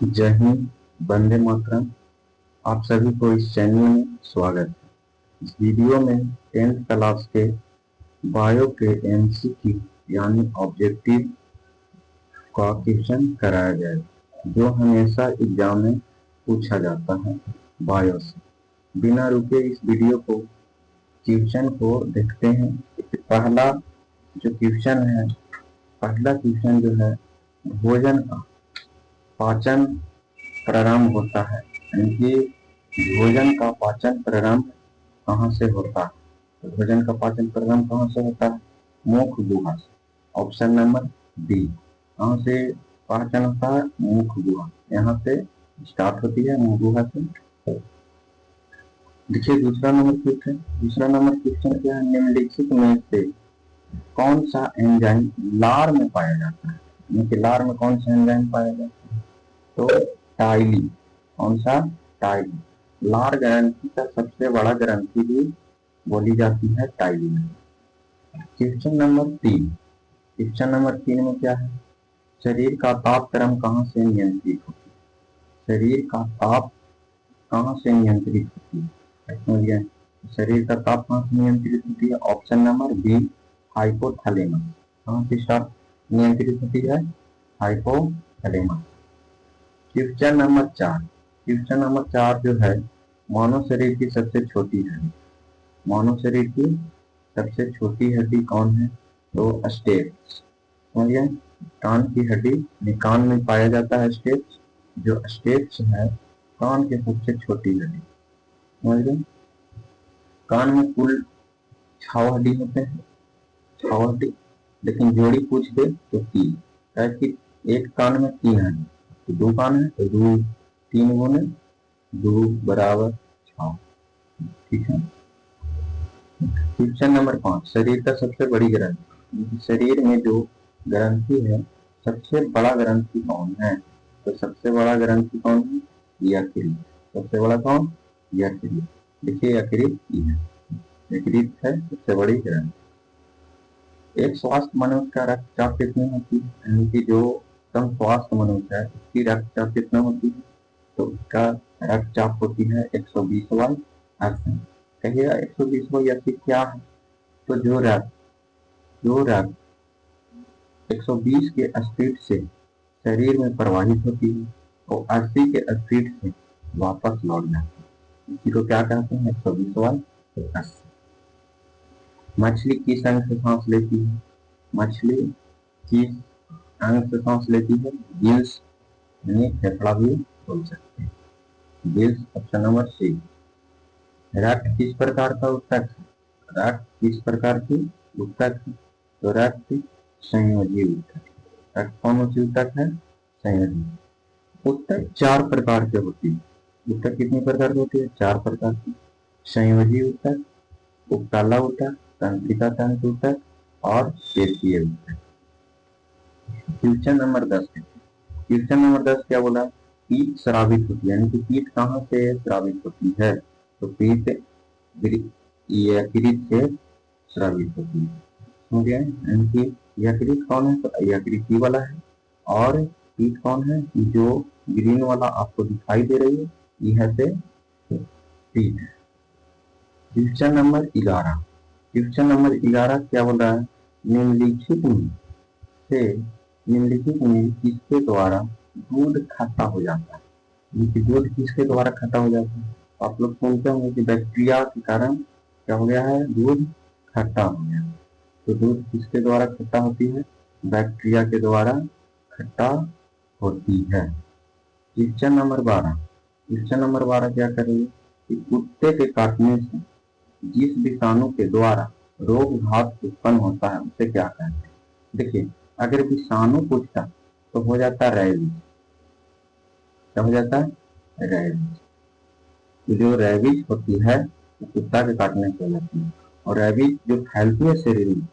जय हिंद, वंदे मातरम। आप सभी को इस चैनल में स्वागत है। इस वीडियो में 10th क्लास के बायो के एमसीक्यू यानी ऑब्जेक्टिव का क्वेश्चन कराया जाएगा, जो हमेशा एग्जाम में पूछा जाता है बायो से। बिना रुके इस वीडियो को क्वेश्चन को देखते हैं। पहला जो क्वेश्चन है, पहला क्वेश्चन जो है, भोजन का पाचन प्रारंभ होता है, यानी कि भोजन का पाचन प्रारंभ कहाँ से होता है? तो भोजन का पाचन प्रारंभ कहाँ से होता है? मुख गुहा से। Option number B. कहाँ से पाचन होता है? मुख गुहा। यहाँ से स्टार्ट होती है, मुख गुहा से। देखिए दूसरा नंबर क्वेश्चन। दूसरा नंबर क्वेश्चन क्या है? निम्नलिखित में से कौन सा एंजाइम लार में पाया जाता है? यानी कि लार में कौन सा एंजाइम पाया जाता है? तो टाइलिन। कौन सा? टाइलिन। लार ग्रंथि का सबसे बड़ा ग्रंथि भी बोली जाती है ptyalin. Question number 3। Question number 3 में क्या है? शरीर का ताप क्रम कहाँ से नियंत्रित होती है? शरीर का ताप कहाँ से नियंत्रित होती है? शरीर का ताप कहाँ से नियंत्रित होती है? Option number B, hypothalamus. कहाँ से नियंत्रित होती है? Hypothalamus. Question number 4। Question number 4 जो है, मानव शरीर की सबसे छोटी हड्डी। मानव शरीर की सबसे छोटी हड्डी कौन है? तो स्टेप्स। समझिए, कान की हड्डी, कान में पाया जाता है स्टेप्स। जो स्टेप्स है कान की सबसे छोटी हड्डी। समझिए, कान में कुल 6 हड्डी होते हैं, 6 हड्डी, लेकिन जोड़ी पूछ दे तो 3। कि एक कान में 3 हड्डी, तो 2 कान है तो 2, 3 गुने 2 बराबर 6। ठीक है। Question number 5। शरीर का सबसे बड़ी ग्रंथि। शरीर में जो ग्रंथि है, सबसे बड़ा ग्रंथि कौन है? तो सबसे बड़ा ग्रंथि कौन है? यकृत। सबसे बड़ा कौन? यकृत। देखिए यकृत है, यकृत है सबसे बड़ी ग्रंथि। एक स्वस्थ मनुष्य का रक्तचाप कितनी होती है? यानी कि जो कम स्वस्थ मनुष्य है उसकी रक्तचाप कितना होती है? तो उसका रक्तचाप होती है 120/80। कहिएगा 120/80 क्या है? तो जो रक्त 120 के स्पीड से शरीर में प्रवाहित होती है और 80 के स्पीड से वापस लौट जाती है, इसी को क्या कहते हैं? 120/80। मछली किस अंग से सांस लेती है? मछली किस अंग से सांस लेती है? गिल्स, यानी फेफड़ा भी बोल सकते हैं, गिल्स। ऑप्शन नंबर सी। रक्त किस प्रकार का ऊतक है? रक्त किस प्रकार की ऊतक है? तो रक्त संयोजी ऊतक। रक्त कौन सी ऊतक है? संयोजी। ऊतक 4 प्रकार के होती है। ऊतक कितनी प्रकार की होती है? 4 प्रकार की। संयोजी ऊतक, उपकाला ऊतक, तंत्रिका तंतु ऊतक और पेशीय ऊतक। Question number 10। क्वेश्चन नंबर 10 क्या बोला? पीत स्रावित होती है, यानी कि पीत कहाँ से स्रावित होती है? तो पीत यकृत से स्रावित होती है। समझ गए? यानी कि यकृत कौन है? तो यकृत वाला है। और पीत कौन है? जो ग्रीन वाला आपको दिखाई दे रही है, यह से पीत है। Question number 11। क्वेश्चन नंबर 11 क्या बोल रहा है? निम्नलिखित में किसके द्वारा दूध खट्टा हो जाता है? दूध किसके द्वारा खट्टा हो जाता है? आप लोग सुनते होंगे कि बैक्टीरिया के कारण क्या हो गया है? दूध खट्टा हो गया। तो दूध किसके द्वारा खट्टा होती है? बैक्टीरिया के द्वारा खट्टा होती है। Question number 12। क्वेश्चन नंबर 12 क्या करेंगे कि कुत्ते के काटने से जिस विषाणु के द्वारा रोग घात उत्पन्न होता है उसे क्या कहते हैं? देखिए, अगर विषाणु पूछता तो हो जाता रेबीज। क्या हो जाता है? रेबीज। जो रेबीज होती है वो कुत्ता के काटने से हो जाती है, और रेबीज जो फैलती है शरीर में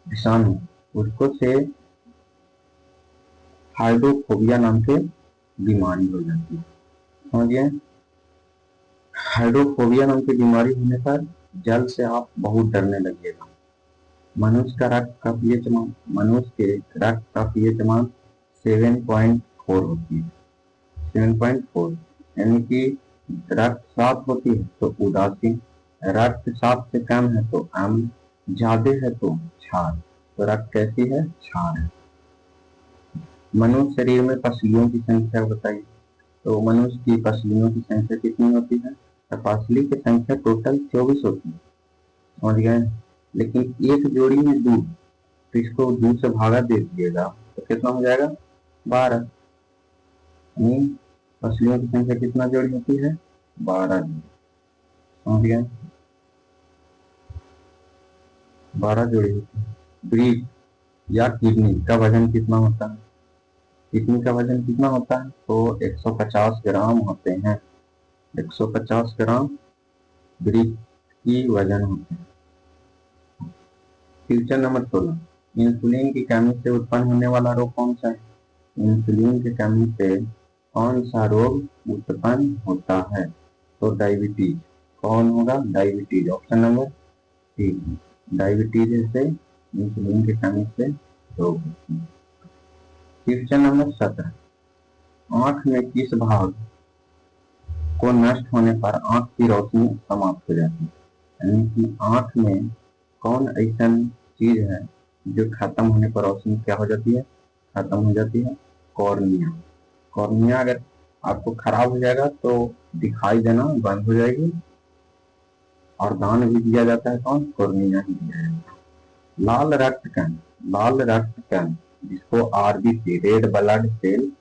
विषाणु, उसको से हाइड्रोफोबिया नाम के बीमारी हो जाती है। समझिए, हाइड्रोफोबिया नाम की बीमारी होने पर जल से आप बहुत डरने लगेगा। मनुष्य के रक्त का पीएच मान 7.4 होती है। 7.4, यानी कि रक्त 7 होती है तो उदासीन, रक्त 7 से कम है तो अम्ल, ज्यादा है तो क्षार। तो रक्त कैसी है? क्षार है। मनुष्य शरीर में पसलियों की संख्या बताइए। तो मनुष्य की पसलियों की संख्या कितनी होती है? तो पसली की संख्या टोटल 24 होती है, समझ गए। लेकिन एक जोड़ी में दूध, तो इसको दूध से भागा दे दिएगा तो कितना हो जाएगा? 12। पसलियों की संख्या कितना जोड़ी होती है? 12 जोड़ी, समझ गए। 12 जोड़ी होती है। ब्रीक या किडनी का वजन कितना होता है? किडनी का वजन कितना होता है? तो 150 ग्राम होते हैं। 150 ग्राम ब्रीक की वजन होते हैं। क्वेश्चन नंबर 16, इंसुलिन की कमी से उत्पन्न होने वाला रोग कौन सा है? इंसुलिन की कमी से कौन सा रोग उत्पन्न होता है? तो डायबिटीज। कौन होगा? Diabetes, option number 3। डायबिटीज से इंसुलिन की कमी से रोग होती है। क्वेश्चन नंबर 17, आंख में किस भाग को नष्ट होने पर आंख की रोशनी समाप्त हो जाती है? यानी कि आंख में कौन ऐसा चीज है जो खत्म होने पर रोशनी क्या हो जाती है? खत्म हो जाती है। कॉर्निया। कॉर्निया अगर आपको खराब हो जाएगा तो दिखाई देना बंद हो जाएगी, और दान भी दिया जाता है कौन? कॉर्निया ही दिया जाता है। लाल रक्त कण, लाल रक्त कण जिसको आरबीसी, रेड ब्लड सेल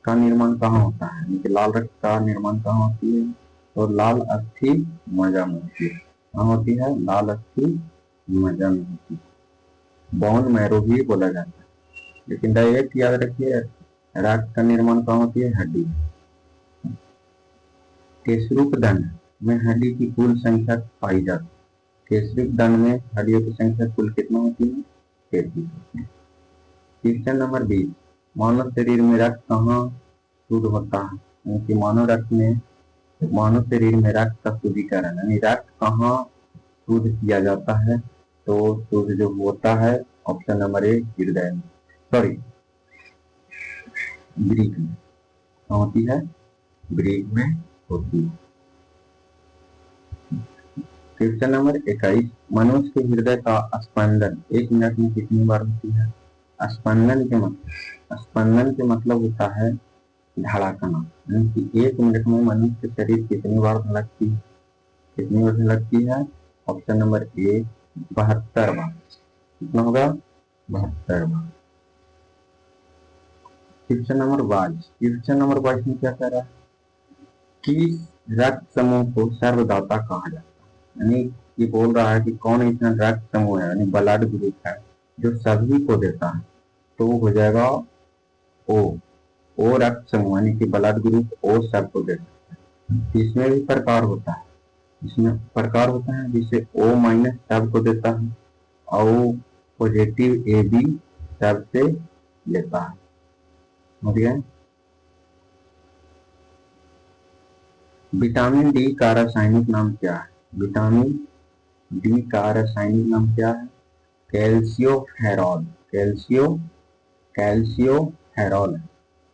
का निर्माण कहाँ होता है? यानी कि लाल रक्त का निर्माण कहाँ होती है? तो लाल अस्थि मज्जा में होती है। कहाँ होती है? लाल अस्थि मज्जा में होती है। बोन मैरो भी बोला जाता है, लेकिन डायरेक्ट याद रखिए रक्त का निर्माण कहाँ होती है? हड्डी। केसरूप दंड में हड्डी की कुल संख्या पाई जाती है। केसरूप दंड में हड्डियों की संख्या कुल कितना होती है? 33। क्वेश्चन नंबर 20, मानव शरीर में रक्त कहाँ शुद्ध होता है? यानी कि मानव शरीर में रक्त का शुद्धिकरण, यानी रक्त कहाँ शुद्ध किया जाता है? तो शुद्ध जो होता है ऑप्शन नंबर 1 हृदय में, सॉरी ब्रीक में होती है, ब्रीक में होती है। क्वेश्चन नंबर 21, मनुष्य के हृदय का स्पंदन 1 मिनट में कितनी बार होती है? स्पंदन के मतलब होता है धड़कना, यानी कि 1 मिनट में मनुष्य के शरीर कितनी बार धड़कती है? कितनी बार धड़कती है? ऑप्शन नंबर 1 72 बार। कितना होगा? 72 बार। क्वेश्चन नंबर 22, क्वेश्चन नंबर 22 में क्या कह रहा है कि रक्त समूह को सर्वदाता कहा जाता है? यानी ये बोल रहा है कि कौन ऐसा रक्त समूह है, यानी ब्लड ग्रुप है जो सभी को देता है, तो वो हो जाएगा ओ रक्त समूह, यानी कि ब्लड ग्रुप ओ सबको देता है। इसमें भी प्रकार होता है, इसमें प्रकार होता है जिसे ओ माइनस सबको देता है, और पॉजिटिव ए बी सबसे लेता है, समझ गए। विटामिन डी का रासायनिक नाम क्या है? विटामिन डी का रासायनिक नाम क्या है? Calciferol. Calciferol,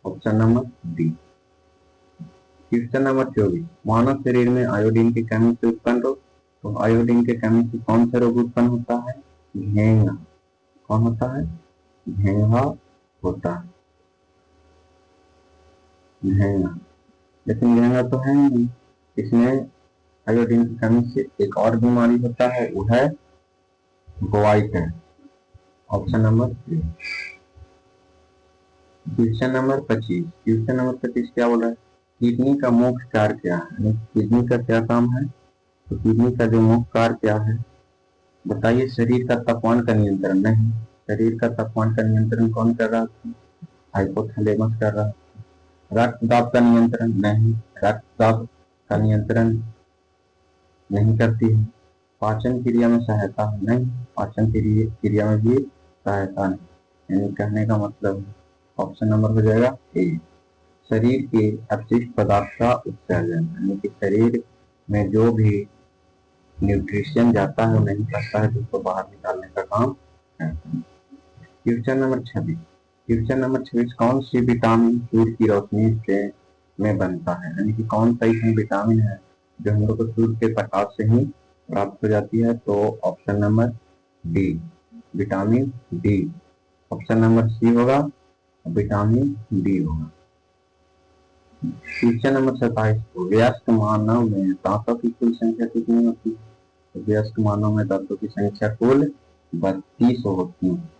option number D. Question number 24, मानव शरीर में आयोडीन की कमी से उत्पन्न रोग। तो आयोडीन की कमी से कौन सा रोग उत्पन्न होता है? घेंघा। कौन होता है? घेंघा होता है, घेंघा। लेकिन घेंघा तो है नहीं, इसमें आयोडीन की कमी से एक और बीमारी होता है, वो है goitre, option number 3। Question number 25, question number 25 क्या बोल रहा है? किडनी का मुख्य कार्य क्या है? किडनी का क्या काम है? तो किडनी का जो मुख्य कार्य क्या है बताइए? शरीर का तापमान का नियंत्रण। नहीं, शरीर का तापमान का नियंत्रण कौन कर रहा था? हाइपोथैलेमस कर रहा था। रक्तदाब का नियंत्रण? नहीं, रक्तदाब का नियंत्रण नहीं करती है। पाचन क्रिया में सहायता? नहीं, पाचन क्रिया में भी सहायता नहीं। यानी कहने का मतलब ऑप्शन नंबर हो जाएगा ए, शरीर के अपशिष्ट पदार्थ का उत्सर्जन, यानी कि शरीर में जो भी न्यूट्रिशन जाता है वो नहीं करता है, जिसको बाहर निकालने का काम करता है। क्वेश्चन नंबर 26, क्वेश्चन नंबर 26, कौन सी विटामिन सूर्य की रोशनी के में बनता है, यानी कि कौन सा इसमें विटामिन है जो हम लोग को सूर्य के प्रकाश से ही प्राप्त हो जाती है? तो option number D, vitamin D. Option number C होगा, विटामिन डी होगा। क्वेश्चन नंबर 27, वयस्क मानव में दांतों की कुल संख्या कितनी होती है? तो वयस्क मानव में दांतों की संख्या कुल 32 होती है।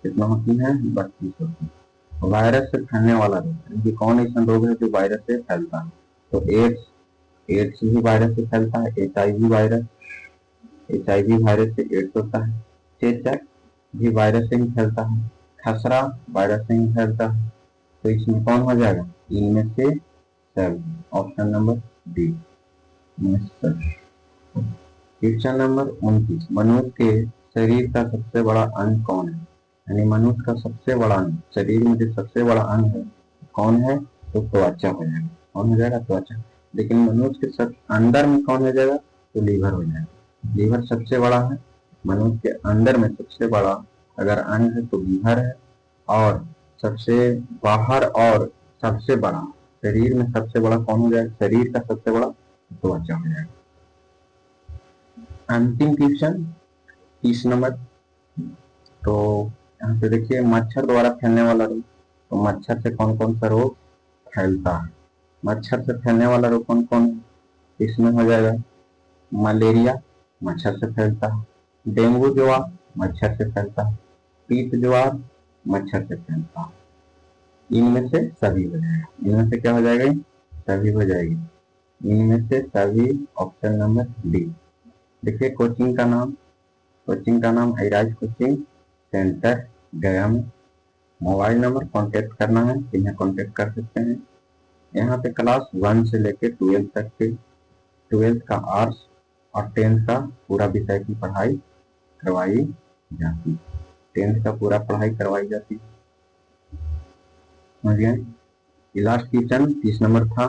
कितना होती है? 32 होती है। वायरस से फैलने वाला रोग, ये कौन ऐसा रोग है जो वायरस से फैलता है? तो एड्स, एड्स भी वायरस से फैलता है। HIV वायरस, HIV वायरस से एड्स होता है। चेचक भी वायरस से ही फैलता है। खसरा वायरस से ही फैलता है। तो इसमें कौन हो जाएगा? इनमें से सभी, option number D. Question number 29, मनुष्य के शरीर का सबसे बड़ा अंग कौन है? यानी मनुष्य का सबसे बड़ा अंग, शरीर में जो सबसे बड़ा अंग है कौन है? तो त्वचा हो जाएगा। कौन हो जाएगा? त्वचा। लेकिन मनुष्य के सब अंदर में कौन हो जाएगा? तो लीवर हो जाएगा। लीवर सबसे बड़ा है। मनुष्य के अंदर में सबसे बड़ा अगर अंग है तो लीवर है, और सबसे बाहर और सबसे बड़ा शरीर में सबसे बड़ा कौन हो जाएगा? शरीर का सबसे बड़ा त्वचा हो जाएगा। अंतिम क्वेश्चन 30 नंबर। तो यहाँ पे देखिए, मच्छर द्वारा फैलने वाला रोग। तो मच्छर से कौन कौन सा रोग फैलता है? मच्छर से फैलने वाला रोग कौन कौन है? इसमें हो जाएगा मलेरिया, मच्छर से फैलता है। डेंगू ज्वार मच्छर से फैलता है। पीत ज्वार मच्छर से फैलता है। इनमें से सभी हो जाएगा। इनमें से क्या हो जाएगा? सभी हो जाएगी। इनमें से सभी, ऑप्शन नंबर डी। देखिए कोचिंग का नाम, कोचिंग का नाम आइराज कोचिंग सेंटर गया में। मोबाइल नंबर कांटेक्ट करना है तो यहाँ कांटेक्ट कर सकते हैं। यहाँ पे क्लास 1 से लेके 12 तक के, 12th का आर्ट्स और 10th का पूरा विषय की पढ़ाई करवाई जाती है। 10th का पूरा पढ़ाई करवाई जाती है। समझ गए? लास्ट क्वेश्चन 30 नंबर था,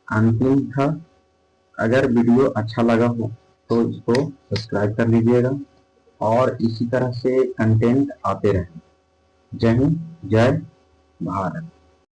अंतिम था। अगर वीडियो अच्छा लगा हो तो इसको सब्सक्राइब कर लीजिएगा और इसी तरह से कंटेंट आते रहें। जय हिंद, जय भारत।